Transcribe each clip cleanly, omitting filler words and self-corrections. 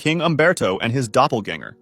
King Umberto and his doppelganger.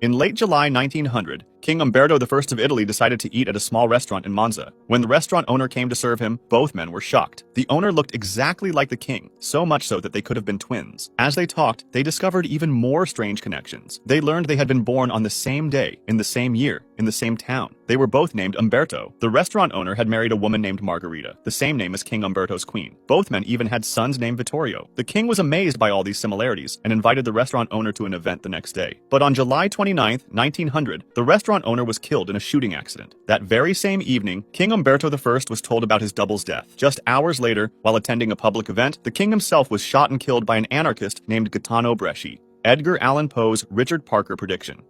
In late July 1900, King Umberto I of Italy decided to eat at a small restaurant in Monza. When the restaurant owner came to serve him, both men were shocked. The owner looked exactly like the king, so much so that they could have been twins. As they talked, they discovered even more strange connections. They learned they had been born on the same day, in the same year, in the same town. They were both named Umberto. The restaurant owner had married a woman named Margherita, the same name as King Umberto's queen. Both men even had sons named Vittorio. The king was amazed by all these similarities and invited the restaurant owner to an event the next day. But on July 29, 1900, the restaurant owner was killed in a shooting accident. That very same evening, King Umberto I was told about his double's death. Just hours later, while attending a public event, the king himself was shot and killed by an anarchist named Gaetano Bresci. Edgar Allan Poe's Richard Parker prediction.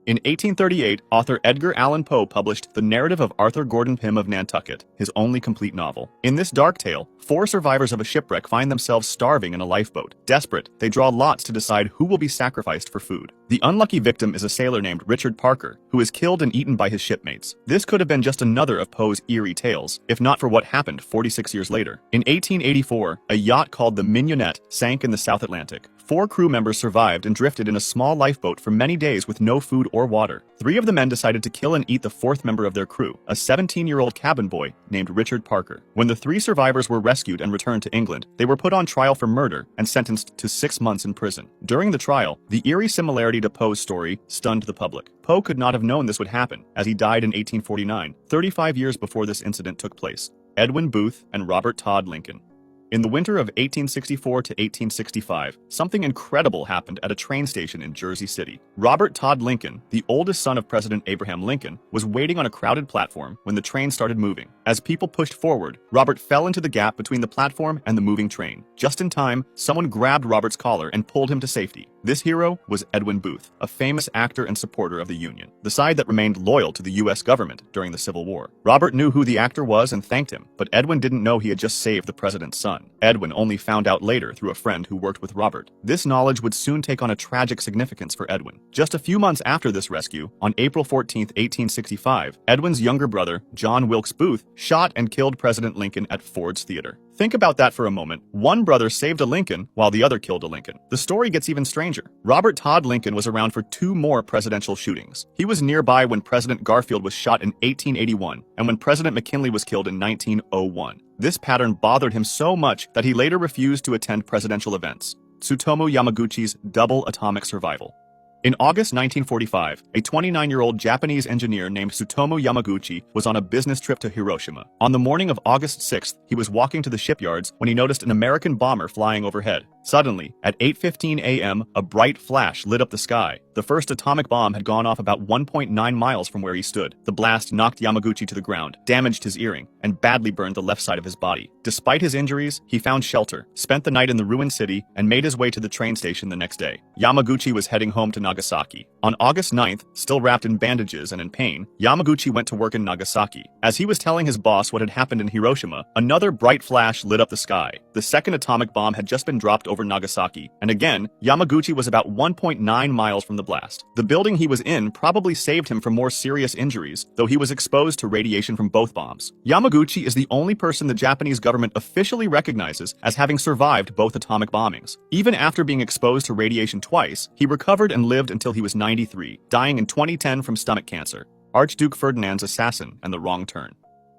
In 1838, author Edgar Allan Poe published The Narrative of Arthur Gordon Pym of Nantucket, his only complete novel. In this dark tale, 4 survivors of a shipwreck find themselves starving in a lifeboat. Desperate, they draw lots to decide who will be sacrificed for food. The unlucky victim is a sailor named Richard Parker, who is killed and eaten by his shipmates. This could have been just another of Poe's eerie tales, if not for what happened 46 years later. In 1884, a yacht called the Mignonette sank in the South Atlantic. 4 crew members survived and drifted in a small lifeboat for many days with no food or water. 3 of the men decided to kill and eat the 4th member of their crew, a 17-year-old cabin boy named Richard Parker. When the 3 survivors were rescued and returned to England, they were put on trial for murder and sentenced to 6 months in prison. During the trial, the eerie similarity to Poe's story stunned the public. Poe could not have known this would happen, as he died in 1849, 35 years before this incident took place. Edwin Booth and Robert Todd Lincoln. In the winter of 1864 to 1865, something incredible happened at a train station in Jersey City. Robert Todd Lincoln, the oldest son of President Abraham Lincoln, was waiting on a crowded platform when the train started moving. As people pushed forward, Robert fell into the gap between the platform and the moving train. Just in time, someone grabbed Robert's collar and pulled him to safety. This hero was Edwin Booth, a famous actor and supporter of the Union, the side that remained loyal to the U.S. government during the Civil War. Robert knew who the actor was and thanked him, but Edwin didn't know he had just saved the president's son. Edwin only found out later through a friend who worked with Robert. This knowledge would soon take on a tragic significance for Edwin. Just a few months after this rescue, on April 14, 1865, Edwin's younger brother, John Wilkes Booth, shot and killed President Lincoln at Ford's Theater. Think about that for a moment. One brother saved a Lincoln while the other killed a Lincoln. The story gets even stranger. Robert Todd Lincoln was around for 2 more presidential shootings. He was nearby when President Garfield was shot in 1881 and when President McKinley was killed in 1901. This pattern bothered him so much that he later refused to attend presidential events. Tsutomu Yamaguchi's double atomic survival. In August 1945, a 29-year-old Japanese engineer named Tsutomu Yamaguchi was on a business trip to Hiroshima. On the morning of August 6th, he was walking to the shipyards when he noticed an American bomber flying overhead. Suddenly, at 8:15 a.m., a bright flash lit up the sky. The first atomic bomb had gone off about 1.9 miles from where he stood. The blast knocked Yamaguchi to the ground, damaged his earring, and badly burned the left side of his body. Despite his injuries, he found shelter, spent the night in the ruined city, and made his way to the train station the next day. Yamaguchi was heading home to Nagasaki. On August 9th, still wrapped in bandages and in pain, Yamaguchi went to work in Nagasaki. As he was telling his boss what had happened in Hiroshima, another bright flash lit up the sky. The second atomic bomb had just been dropped over Nagasaki, and again, Yamaguchi was about 1.9 miles from the blast. The building he was in probably saved him from more serious injuries, though he was exposed to radiation from both bombs. Yamaguchi is the only person the Japanese government officially recognizes as having survived both atomic bombings. Even after being exposed to radiation twice, he recovered and lived until he was 93, dying in 2010 from stomach cancer. Archduke Ferdinand's assassin and the wrong turn.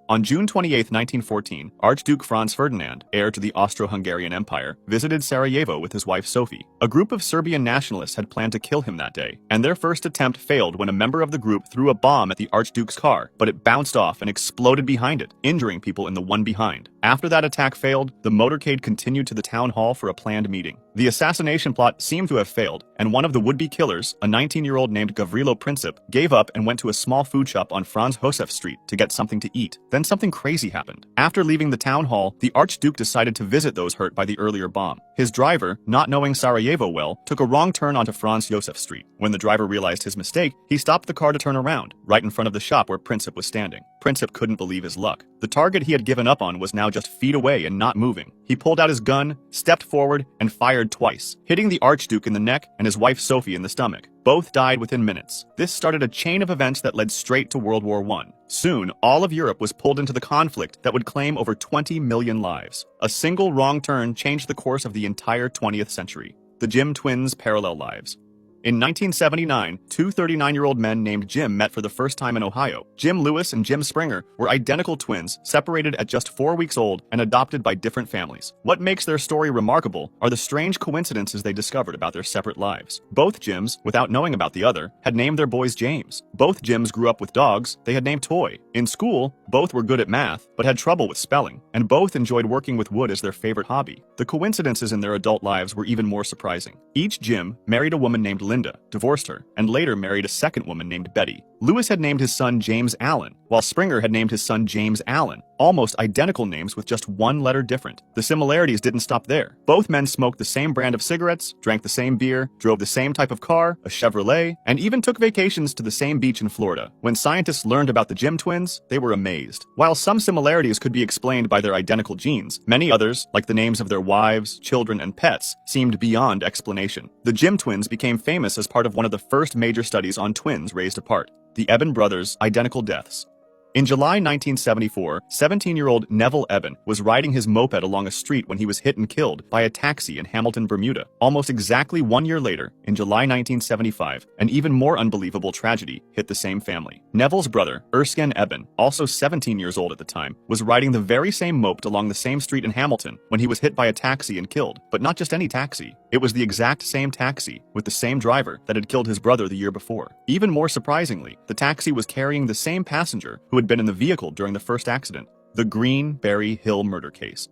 On June 28, 1914, Archduke Franz Ferdinand, heir to the Austro-Hungarian Empire, visited Sarajevo with his wife Sophie. A group of Serbian nationalists had planned to kill him that day, and their first attempt failed when a member of the group threw a bomb at the Archduke's car, but it bounced off and exploded behind it, injuring people in the one behind. After that attack failed, the motorcade continued to the town hall for a planned meeting. The assassination plot seemed to have failed, and one of the would-be killers, a 19-year-old named Gavrilo Princip, gave up and went to a small food shop on Franz Josef Street to get something to eat. Then something crazy happened. After leaving the town hall, the Archduke decided to visit those hurt by the earlier bomb. His driver, not knowing Sarajevo well, took a wrong turn onto Franz Josef Street. When the driver realized his mistake, he stopped the car to turn around, right in front of the shop where Princip was standing. Princip couldn't believe his luck. The target he had given up on was now just feet away and not moving. He pulled out his gun, stepped forward, and fired twice, hitting the Archduke in the neck and his wife Sophie in the stomach. Both died within minutes. This started a chain of events that led straight to World War I. Soon, all of Europe was pulled into the conflict that would claim over 20 million lives. A single wrong turn changed the course of the entire 20th century. The Jim Twins' Parallel Lives. In 1979, two 39-year-old men named Jim met for the first time in Ohio. Jim Lewis and Jim Springer were identical twins, separated at just 4 weeks old and adopted by different families. What makes their story remarkable are the strange coincidences they discovered about their separate lives. Both Jims, without knowing about the other, had named their boys James. Both Jims grew up with dogs they had named Toy. In school, both were good at math, but had trouble with spelling, and both enjoyed working with wood as their favorite hobby. The coincidences in their adult lives were even more surprising. Each Jim married a woman named Linda, divorced her, and later married a second woman named Betty. Lewis had named his son James Allen, while Springer had named his son James Allen, almost identical names with just one letter different. The similarities didn't stop there. Both men smoked the same brand of cigarettes, drank the same beer, drove the same type of car, a Chevrolet, and even took vacations to the same beach in Florida. When scientists learned about the Jim twins, they were amazed. While some similarities could be explained by their identical genes, many others, like the names of their wives, children, and pets, seemed beyond explanation. The Jim twins became famous as part of one of the first major studies on twins raised apart: the Eben brothers' identical deaths. In July 1974, 17-year-old Neville Eben was riding his moped along a street when he was hit and killed by a taxi in Hamilton, Bermuda. Almost exactly 1 year later, in July 1975, an even more unbelievable tragedy hit the same family. Neville's brother, Erskine Eben, also 17 years old at the time, was riding the very same moped along the same street in Hamilton when he was hit by a taxi and killed. But not just any taxi. It was the exact same taxi, with the same driver that had killed his brother the year before. Even more surprisingly, the taxi was carrying the same passenger who had been in the vehicle during the first accident: the Greenberry Hill murder case.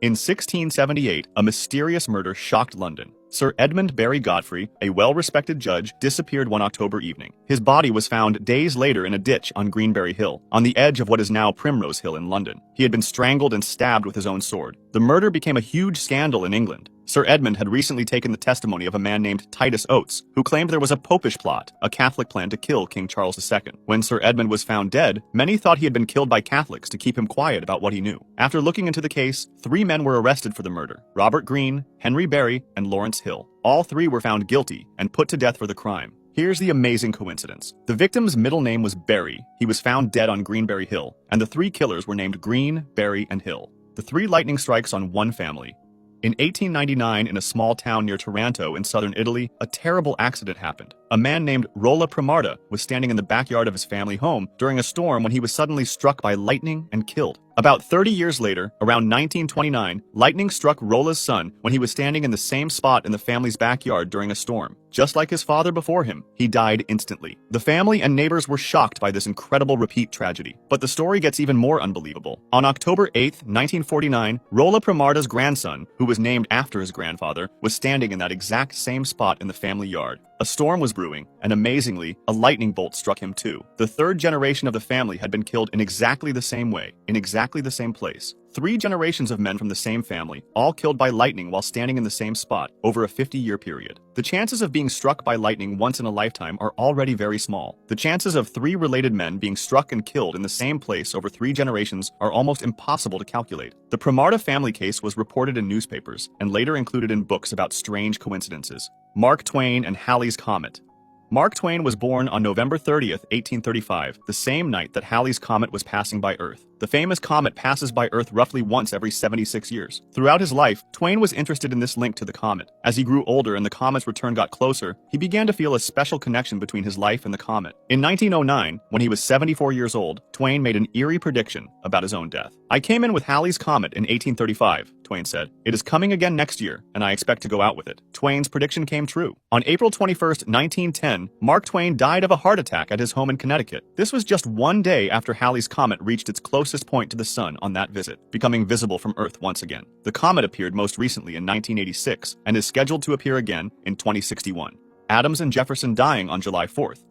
In 1678, a mysterious murder shocked London. Sir Edmund Barry Godfrey, a well-respected judge, disappeared one October evening. His body was found days later in a ditch on Greenberry Hill, on the edge of what is now Primrose Hill in London. He had been strangled and stabbed with his own sword. The murder became a huge scandal in England. Sir Edmund had recently taken the testimony of a man named Titus Oates, who claimed there was a popish plot, a Catholic plan to kill King Charles II. When Sir Edmund was found dead, many thought he had been killed by Catholics to keep him quiet about what he knew. After looking into the case, 3 men were arrested for the murder: Robert Greene, Henry Barry, and Lawrence Hill. All 3 were found guilty and put to death for the crime. Here's the amazing coincidence. The victim's middle name was Barry. He was found dead on Greenberry Hill, and the 3 killers were named Greene, Barry, and Hill. The 3 lightning strikes on one family. In 1899, in a small town near Taranto in southern Italy, a terrible accident happened. A man named Rollo Primarda was standing in the backyard of his family home during a storm when he was suddenly struck by lightning and killed. About 30 years later, around 1929, lightning struck Rollo's son when he was standing in the same spot in the family's backyard during a storm. Just like his father before him, he died instantly. The family and neighbors were shocked by this incredible repeat tragedy. But the story gets even more unbelievable. On October 8, 1949, Rollo Primarda's grandson, who was named after his grandfather, was standing in that exact same spot in the family yard. A storm was brewing, and amazingly, a lightning bolt struck him too. The 3rd generation of the family had been killed in exactly the same way, in exactly the same place. 3 generations of men from the same family, all killed by lightning while standing in the same spot, over a 50-year period. The chances of being struck by lightning once in a lifetime are already very small. The chances of 3 related men being struck and killed in the same place over 3 generations are almost impossible to calculate. The Primarda family case was reported in newspapers, and later included in books about strange coincidences. Mark Twain and Halley's Comet. Mark Twain was born on November 30th, 1835, the same night that Halley's Comet was passing by Earth. The famous comet passes by Earth roughly once every 76 years. Throughout his life, Twain was interested in this link to the comet. As he grew older and the comet's return got closer, he began to feel a special connection between his life and the comet. In 1909, when he was 74 years old, Twain made an eerie prediction about his own death. "I came in with Halley's Comet in 1835, Twain said. "It is coming again next year, and I expect to go out with it." Twain's prediction came true. On April 21st, 1910, Mark Twain died of a heart attack at his home in Connecticut. This was just 1 day after Halley's Comet reached its closest point to the sun on that visit, becoming visible from Earth once again. The comet appeared most recently in 1986 and is scheduled to appear again in 2061. Adams and Jefferson dying on July 4th.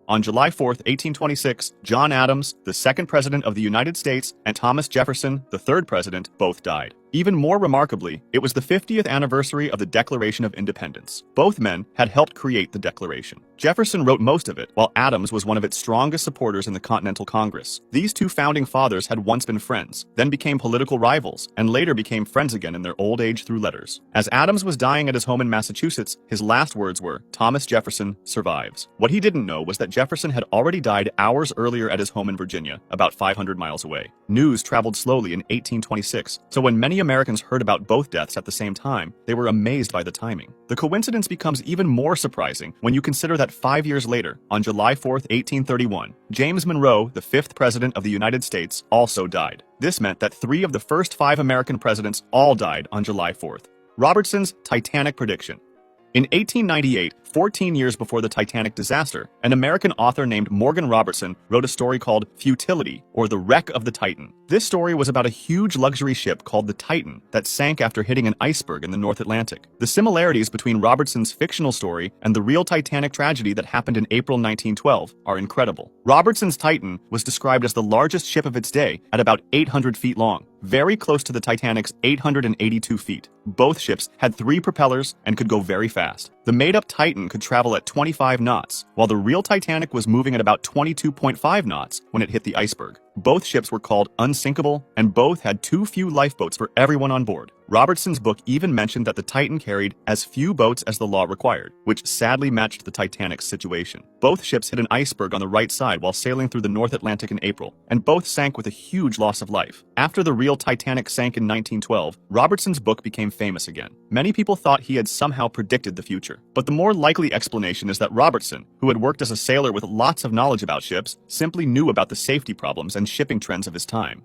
On July 4th, 1826, John Adams, the 2nd President of the United States, and Thomas Jefferson, the 3rd President, both died. Even more remarkably, it was the 50th anniversary of the Declaration of Independence. Both men had helped create the Declaration. Jefferson wrote most of it, while Adams was one of its strongest supporters in the Continental Congress. These 2 founding fathers had once been friends, then became political rivals, and later became friends again in their old age through letters. As Adams was dying at his home in Massachusetts, his last words were, "Thomas Jefferson survives." What he didn't know was that Jefferson had already died hours earlier at his home in Virginia, about 500 miles away. News traveled slowly in 1826, so when many Americans heard about both deaths at the same time, they were amazed by the timing. The coincidence becomes even more surprising when you consider that 5 years later, on July 4, 1831, James Monroe, the 5th President of the United States, also died. This meant that 3 of the first 5 American presidents all died on July 4th. Robertson's Titanic prediction. In 1898, 14 years before the Titanic disaster, an American author named Morgan Robertson wrote a story called Futility, or The Wreck of the Titan. This story was about a huge luxury ship called the Titan that sank after hitting an iceberg in the North Atlantic. The similarities between Robertson's fictional story and the real Titanic tragedy that happened in April 1912 are incredible. Robertson's Titan was described as the largest ship of its day at about 800 feet long, very close to the Titanic's 882 feet. Both ships had 3 propellers and could go very fast. The made-up Titan could travel at 25 knots, while the real Titanic was moving at about 22.5 knots when it hit the iceberg. Both ships were called unsinkable, and both had too few lifeboats for everyone on board. Robertson's book even mentioned that the Titan carried as few boats as the law required, which sadly matched the Titanic's situation. Both ships hit an iceberg on the right side while sailing through the North Atlantic in April, and both sank with a huge loss of life. After the real Titanic sank in 1912, Robertson's book became famous again. Many people thought he had somehow predicted the future, but the more likely explanation is that Robertson, who had worked as a sailor with lots of knowledge about ships, simply knew about the safety problems and shipping trends of his time.